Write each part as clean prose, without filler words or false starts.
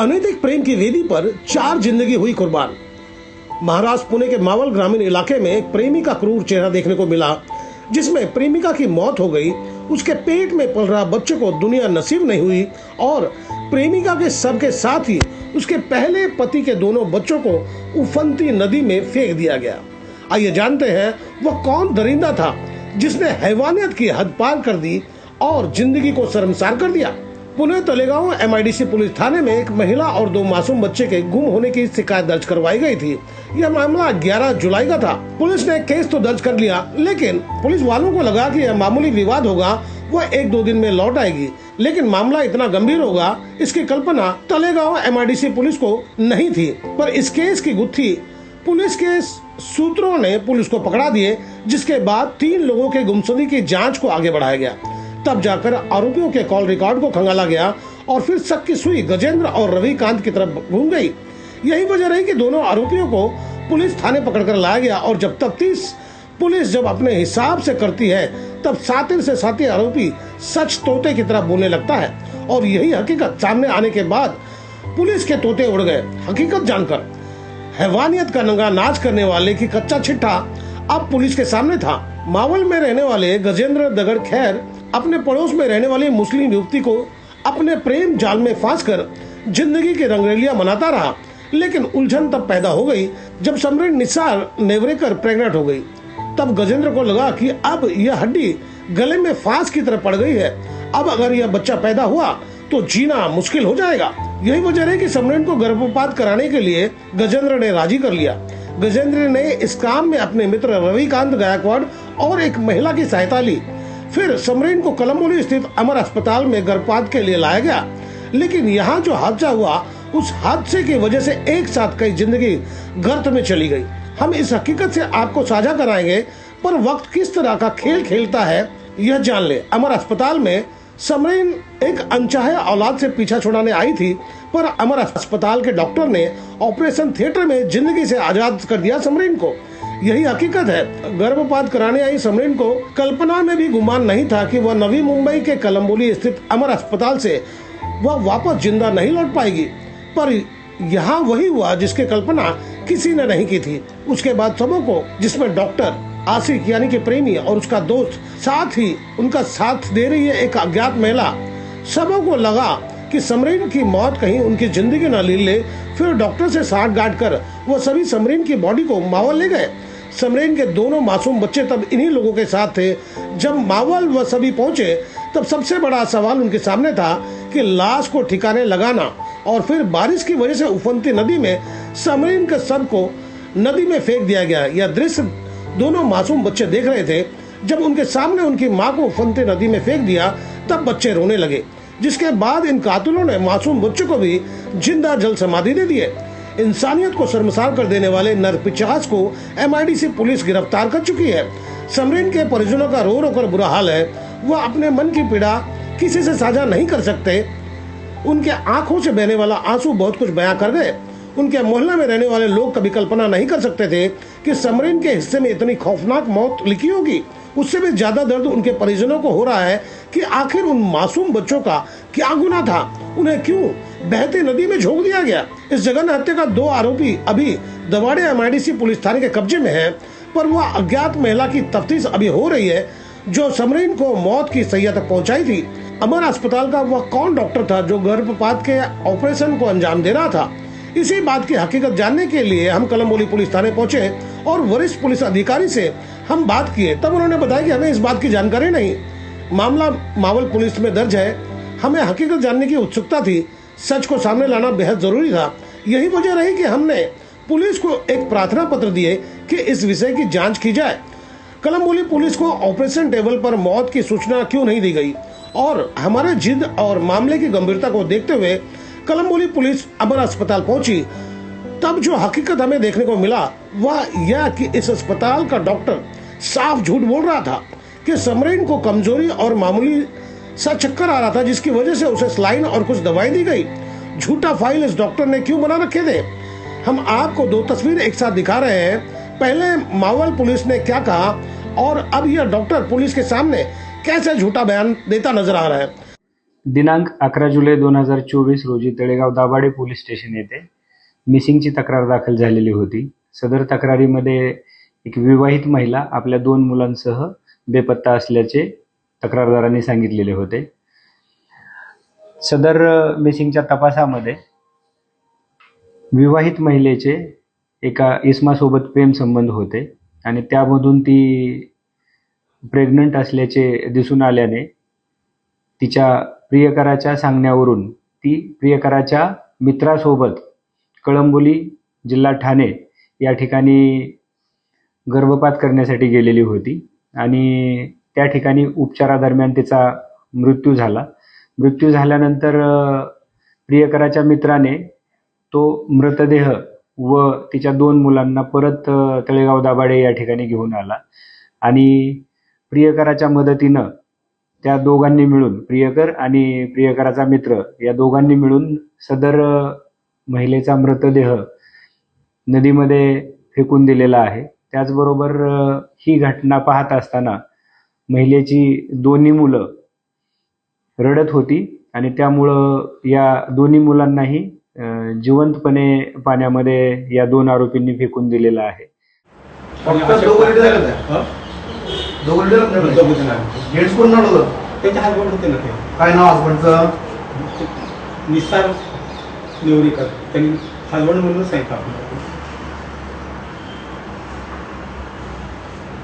अनैतिक प्रेम की वेदी पर 4 जिंदगी हुई कुर्बान। महाराष्ट्र पुणे के मावल ग्रामीण इलाके में एक प्रेमी का क्रूर चेहरा देखने को मिला, जिसमें प्रेमिका की मौत हो गई। उसके पेट में पल रहा बच्चे को दुनिया नसीब नहीं हुई और प्रेमिका के शव के साथ ही उसके पहले पति के दोनों बच्चों को उफनती नदी में फेंक दिया गया। आइए जानते हैं वह कौन दरिंदा था जिसने हैवानियत की हद पार कर दी और जिंदगी को शर्मसार कर दिया। पुणे तलेगांव MIDC पुलिस थाने में एक महिला और 2 मासूम बच्चे के गुम होने की शिकायत दर्ज करवाई गई थी। यह मामला 11 जुलाई का था। पुलिस ने केस तो दर्ज कर लिया, लेकिन पुलिस वालों को लगा कि यह मामूली विवाद होगा, वह 1-2 दिन में लौट आएगी। लेकिन मामला इतना गंभीर होगा, इसकी कल्पना तलेगांव MIDC पुलिस को नहीं थी। पर इस केस की गुत्थी पुलिस के सूत्रों ने पुलिस को पकड़ा दिए, जिसके बाद 3 लोगों के गुमशुदगी की जांच को आगे बढ़ाया गया। तब जाकर आरोपियों के कॉल रिकॉर्ड को खंगाला गया और फिर शक की सुई गजेंद्र और रविकांत की तरफ घूम गई। यही वजह रही कि दोनों आरोपियों को पुलिस थाने पकड़कर लाया गया और जब तफ्तीश पुलिस जब अपने हिसाब से करती है, तब सातिर से साथी आरोपी सच तोते की तरह बोलने लगता है। और यही हकीकत सामने आने के बाद पुलिस के तोते उड़ गए। हकीकत जानकर हैवानियत का नंगा नाच करने वाले की कच्चा चिट्ठा अब पुलिस के सामने था। मावल में रहने वाले गजेंद्र दगड़ खैर अपने पड़ोस में रहने वाली मुस्लिम युवती को अपने प्रेम जाल में फांसकर जिंदगी की रंगरेलियां मनाता रहा। लेकिन उलझन तब पैदा हो गई जब समरीन निसार नेवरेकर प्रेग्नेंट हो गई। तब गजेंद्र को लगा कि अब यह हड्डी गले में फांस की तरह पड़ गई है। अब अगर यह बच्चा पैदा हुआ तो जीना मुश्किल हो जाएगा। यही वजह है कि समरीन को गर्भपात कराने के लिए गजेंद्र ने राजी कर लिया। गजेंद्र ने इस काम में अपने मित्र रविकांत गायकवाड़ और एक महिला की सहायता ली। फिर समरीन को कलंबोली स्थित अमर अस्पताल में गर्भपात के लिए लाया गया। लेकिन यहाँ जो हादसा हुआ, उस हादसे की वजह से एक साथ कई जिंदगी गर्त में चली गई। हम इस हकीकत से आपको साझा कराएंगे, पर वक्त किस तरह का खेल खेलता है यह जान ले। अमर अस्पताल में समरीन एक अनचाहे औलाद से पीछा छुड़ाने आई थी, पर अमर अस्पताल के डॉक्टर ने ऑपरेशन थिएटर में जिंदगी से आजाद कर दिया समरीन को। यही हकीकत है। गर्भपात कराने आई समरीन को कल्पना में भी गुमान नहीं था कि वह नवी मुंबई के कलंबोली स्थित अमर अस्पताल से वह वापस जिंदा नहीं लौट पाएगी। पर यहाँ वही हुआ जिसकी कल्पना किसी ने नहीं की थी। उसके बाद सबों को, जिसमें डॉक्टर आशिक यानी कि प्रेमी और उसका दोस्त, साथ ही उनका साथ दे रही है एक अज्ञात महिला, सबों को लगा कि समरीन की मौत कहीं उनकी जिंदगी न ले ले। फिर डॉक्टर से साठ गांठ कर वो सभी समरीन की बॉडी को मावल ले गए। समरीन के दोनों मासूम बच्चे तब इन्हीं लोगों के साथ थे। जब मावल वह सभी पहुंचे, तब सबसे बड़ा सवाल उनके सामने था कि लाश को ठिकाने लगाना और फिर बारिश की वजह से उफनती नदी में समरीन के शव को नदी में फेंक दिया गया। यह दृश्य दोनों मासूम बच्चे देख रहे थे। जब उनके सामने उनकी माँ को उफनती नदी में फेंक दिया, तब बच्चे रोने लगे। जिसके बाद इन कातिलों ने मासूम बच्चों को भी जिंदा जल समाधि दे दिए। इंसानियत को शर्मसार कर देने वाले नरपिशाच को MIDC पुलिस गिरफ्तार कर चुकी है। समरीन के परिजनों का रो रो कर बुरा हाल है। वह अपने मन की पीड़ा किसी से साझा नहीं कर सकते। उनके आंखों से बहने वाला आंसू बहुत कुछ बयां कर गए। उनके मोहल्ले में रहने वाले लोग कभी कल्पना नहीं कर सकते थे कि समरीन के हिस्से में इतनी खौफनाक मौत लिखी होगी। उससे भी ज्यादा दर्द उनके परिजनों को हो रहा है कि आखिर उन मासूम बच्चों का क्या गुनाह था, उन्हें क्यों बहती नदी में झोंक दिया गया। इस जघन्य हत्या का 2 आरोपी अभी दवाड़े MIDC पुलिस थाने के कब्जे में है, पर वह अज्ञात महिला की तफ्तीश अभी हो रही है जो समरीन को मौत की सैया तक पहुंचाई थी। अमर अस्पताल का वह कौन डॉक्टर था जो गर्भपात के ऑपरेशन को अंजाम दे रहा था। इसी बात की हकीकत जानने के लिए हम कलंबोली पुलिस थाने पहुंचे और वरिष्ठ पुलिस अधिकारी से हम बात किए। तब उन्होंने बताया कि हमें इस बात की जानकारी नहीं, मामला मावल पुलिस में दर्ज है। हमें हकीकत जानने की उत्सुकता थी, सच को सामने लाना बेहद जरूरी था। यही वजह रही कि हमने पुलिस को एक प्रार्थना पत्र दिए कि इस विषय की जांच की जाए। कलंबोली पुलिस को ऑपरेशन टेबल पर मौत की सूचना क्यों नहीं दी गई, और हमारे जिद और मामले की गंभीरता को देखते हुए कलंबोली पुलिस अमर अस्पताल पहुंची। तब जो हकीकत हमें देखने को मिला वह यह कि इस अस्पताल का डॉक्टर साफ झूठ बोल रहा था कि समरीन को कमजोरी और मामूली सा चक्कर आ रहा था, जिसकी वजह से उसे सलाइन और कुछ दवाई दी गई। झूठा फाइल इस डॉक्टर ने क्यों बना रखे थे। हम आपको 2 तस्वीर एक साथ दिखा रहे हैं। पहले मावल पुलिस ने क्या कहा और अब यह डॉक्टर पुलिस के सामने कैसे झूठा बयान देता नजर आ रहा है। दिनांक 11 जुलै 2024 रोजी तळेगाव दाभाडे पोलीस स्टेशन येथे मिसिंगची तक्रार दाखल झालेली होती. सदर तक्रारीमध्ये एक विवाहित महिला आपल्या 2 मुलांसह बेपत्ता असल्याचे तक्रारदारांनी सांगितलेले होते. सदर मिसिंगच्या तपासामध्ये विवाहित महिलेचे एका इसमासोबत प्रेम संबंध होते आणि त्यामधून ती प्रेग्नंट असल्याचे दिसून आल्याने तिच्या प्रियकराच्या सांगण्यावरून ती प्रियकराच्या मित्रासोबत कळंबोली जिल्हा ठाणे या ठिकाणी गर्भपात करण्यासाठी गेलेली होती आणि त्या ठिकाणी उपचारादरम्यान तिचा मृत्यू झाला. मृत्यू झाल्यानंतर प्रियकराच्या मित्राने तो मृतदेह व तिच्या 2 मुलांना परत तळेगाव दाभाडे या ठिकाणी घेऊन आला आणि प्रियकराच्या मदतीनं त्या दोघांनी मिळून, प्रियकर आणि प्रियकराचा मित्र या दोघांनी मिळून सदर महिलेचा मृतदेह नदीमध्ये फेकून दिलेला आहे. त्याचबरोबर ही घटना पाहत असताना महिलेची 2 मुलं रडत होती आणि त्यामुळं या 2 मुलांनाही जिवंतपणे पाण्यामध्ये या 2 आरोपींनी फेकून दिलेलं आहे. जेंट्स कोण नाव होतं? त्यांच्या हसबंड होते ना ते. काय नाव हसबंडचं? निसार नेवरीकर. त्यांनी हसबंड म्हणून सांगितलं आपण.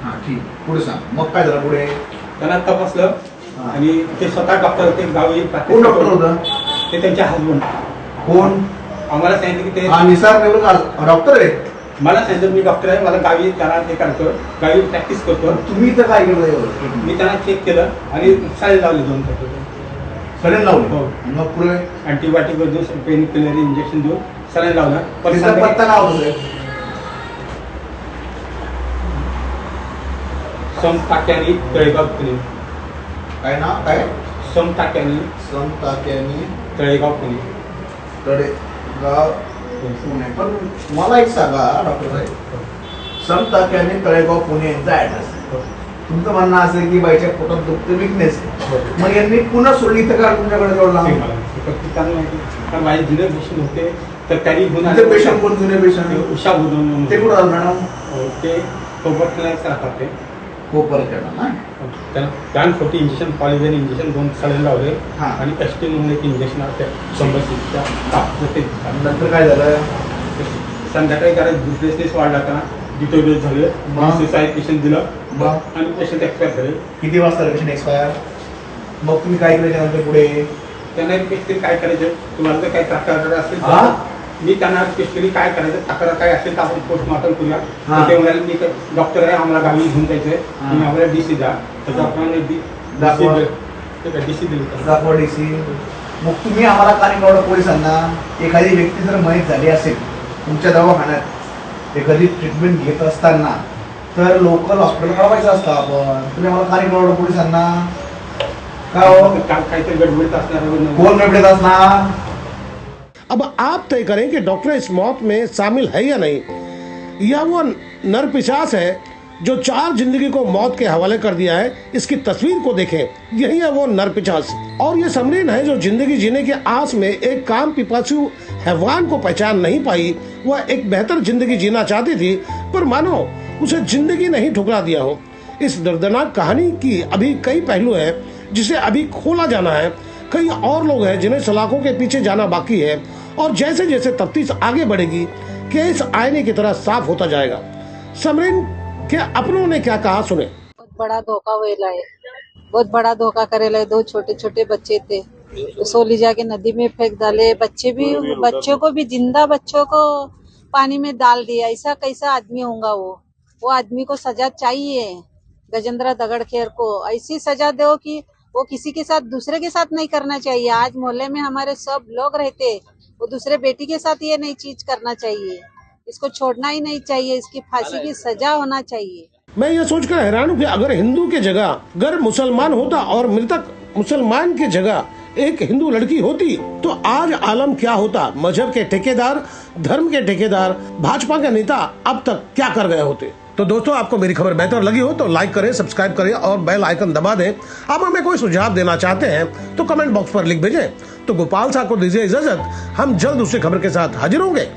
हा ठीक, पुढे सांग. मग काय झालं पुढे? त्यांना तपासलं आणि ते स्वतः डॉक्टर होते गावी. कोण डॉक्टर होतं? ते त्यांचे हसबंड. कोण? आम्हाला सांगितलं की ते निसार नेवरीकर डॉक्टर आहे. मला सांगितलं मी डॉक्टर आहे, मला गावी त्यांना ते करतो, गावी प्रॅक्टिस करतो. तुम्ही इथं काय केलं? मी त्यांना चेक केलं आणि साडे लावले 2 सलन लावलं. हो. मग पुढे अँटीबायोटिक देऊन पेन किलर इंजेक्शन देऊन सलाईन लावलं. तिचा पत्ता काय होतं? समताक्यानी तळेगाव पुणे. काय नाव काय? समताक्यानी तळेगाव पुणे. तळेगाव पुणे. पण मला एक सांगा डॉक्टर साहेब, समताक्याने तळेगाव पुणे यांचा ऍड्रेस आहे. तुमचं म्हणणं असं आहे की बाईच्या पोटात दुखते, विकनेस आहे, मग यांनी पुन्हा सोडली तर का तुमच्याकडे जोडला? कारण माझे जुने पेशंट होते तर त्यांनी घेऊन पेशंट कोण? जुने पेशंट उषा बुधून ते कुठं मॅडम? ते सोबत राहतात ते कोपरखेडा ना. त्यांना पॅन 40 इंजेक्शन, पॉलिझन इंजेक्शन 2 सलाईन लावले आणि एसटी म्हणून एक इंजेक्शन असते 100 सीटच्या. नंतर काय झालं? संध्याकाळी त्याला ब्रेसलेस वाढला का डिटोरियल झाले, सुसाईड पेशंट दिलं आणि पेशंट एक्सपायर झाले. किती वाजता पेशंट एक्सपायर? मग तुम्ही काय केलं त्यानंतर पुढे? त्यांना पेशंट काय करायचं, तुम्हाला जर काही तक्रार असेल मी त्यांना स्पेशली काय करायचं, तक्रार काय असेल तर आपण पोस्टमॉर्टम करूया. ते म्हणाले मी डॉक्टर आहे, आम्हाला गावी घेऊन जायचंय, तुम्ही आम्हाला डीसी द्या. तर डॉक्टरांनी डीसी दिली. दाखवा डीसी. मग तुम्ही आम्हाला कानिकवाडा पोलिसांना एखादी व्यक्ती जर मयत झाली असेल तुमच्या दवाखान्यात एखादी ट्रीटमेंट घेत असताना तर लोकल हॉस्पिटल कळवायचं असतं आपण. तुम्ही आम्हाला कानिकवाडा पोलिसांना काय हो? काहीतरी गडबडीत असणार. कोण गडबडीत असणार? अब आप तय करें कि डॉक्टर इस मौत में शामिल है या नहीं। यह वो नरपिशाच है जो 4 जिंदगी को मौत के हवाले कर दिया है। इसकी तस्वीर को देखें, यही है वो नरपिशाच। और ये समरीन है जो जिंदगी जीने के आस में एक काम पिपासु हैवान को पहचान नहीं पाई। वह एक बेहतर जिंदगी जीना चाहती थी, पर मानो उसे जिंदगी नहीं ठुकरा दिया हो। इस दर्दनाक कहानी की अभी कई पहलू हैं जिसे अभी खोला जाना है। कई और लोग हैं जिन्हें सलाखों के पीछे जाना बाकी है और जैसे जैसे तफ्तीश आगे बढ़ेगी केस आईने की तरह साफ होता जाएगा। समरीन के अपनों ने क्या कहा, सुने। बहुत बड़ा धोखा हुआ है, बहुत बड़ा धोखा करेला है। 2 छोटे छोटे बच्चे थे, सो ले जाके नदी में फेंक डाले। बच्चों को भी, जिंदा बच्चों को पानी में डाल दिया। ऐसा कैसा आदमी होगा वो आदमी को सजा चाहिए। गजेंद्र दगड़खेर को ऐसी सजा दो कि वो किसी के साथ, दूसरे के साथ नहीं करना चाहिए। आज मोहल्ले में हमारे सब लोग रहते, वो दूसरे बेटी के साथ ये नहीं चीज करना चाहिए। इसको छोड़ना ही नहीं चाहिए, इसकी फांसी की सजा होना चाहिए। मैं ये सोचकर हैरान हूँ कि अगर हिंदू की जगह अगर मुसलमान होता और मृतक मुसलमान की जगह एक हिंदू लड़की होती तो आज आलम क्या होता। मजहब के ठेकेदार, धर्म के ठेकेदार, भाजपा के नेता अब तक क्या कर गए होते। तो दोस्तों, आपको मेरी खबर बेहतर लगी हो तो लाइक करें, सब्सक्राइब करें और बेल आइकन दबा दें। आप हमें कोई सुझाव देना चाहते हैं तो कमेंट बॉक्स पर लिख भेजें। तो गोपाल साहब को दीजिए इजाजत, हम जल्द दूसरी खबर के साथ हाजिर होंगे।